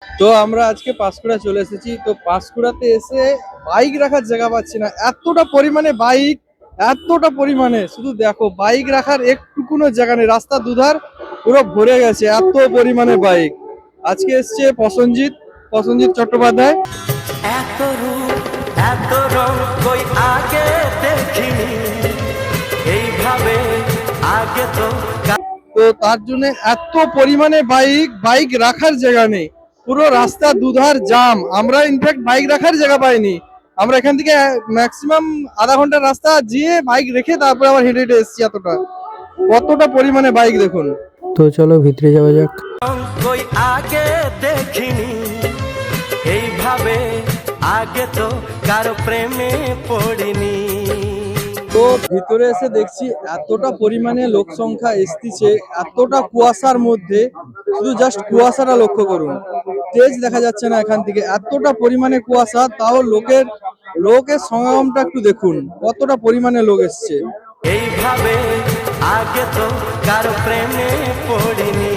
তো আমরা আজকে পাঁশকুড়া চলে এসেছি। তো পাঁশকুড়াতে এসে বাইক রাখার জায়গা পাচ্ছি না, এতটা পরিমাণে বাইক, এতটা পরিমাণে শুধু দেখো বাইক রাখার একটুকুনো জায়গা নেই, রাস্তা দুধার পুরো ভরে গেছে এত পরিমাণে বাইক। আজকে এসছে প্রসেনজিৎ, প্রসেনজিৎ চট্টোপাধ্যায়। এত রূপ এত রং কই আগে দেখিনি, এইভাবে আগে তো তো তার জন্য এত পরিমাণে বাইক, বাইক রাখার জায়গা নেই, পুরো রাস্তা দুধার জাম। আমরা ইনফ্যাক্ট বাইক রাখার জায়গা পাইনি, আমরা এখান থেকে ম্যাক্সিমাম আধা ঘন্টার রাস্তা যেয়ে বাইক রেখে তারপরে আবার হেঁটে হেঁটে এসেছি। এতটা কতটা পরিমাণে বাইক দেখুন। তো চলো ভিতরে যাওয়া যাক। রং কই আগে দেখিনি, এইভাবে আগে তো কারো প্রেমে পড়িনি। তো ভিতরে এসে দেখছি এতটা পরিমাণে লোক সংখ্যা এসেছে, এতটা কুয়াশার মধ্যে, শুধু জাস্ট কুয়াশাটা লক্ষ্য করুন, তেজ দেখা যাচ্ছে না এখান থেকে, এতটা পরিমাণে কুয়াশা, তাও লোকের সমাগমটা একটু দেখুন, কতটা পরিমাণে লোক এসছে। এইভাবে আগে তো কারো প্রেমে পড়িনি।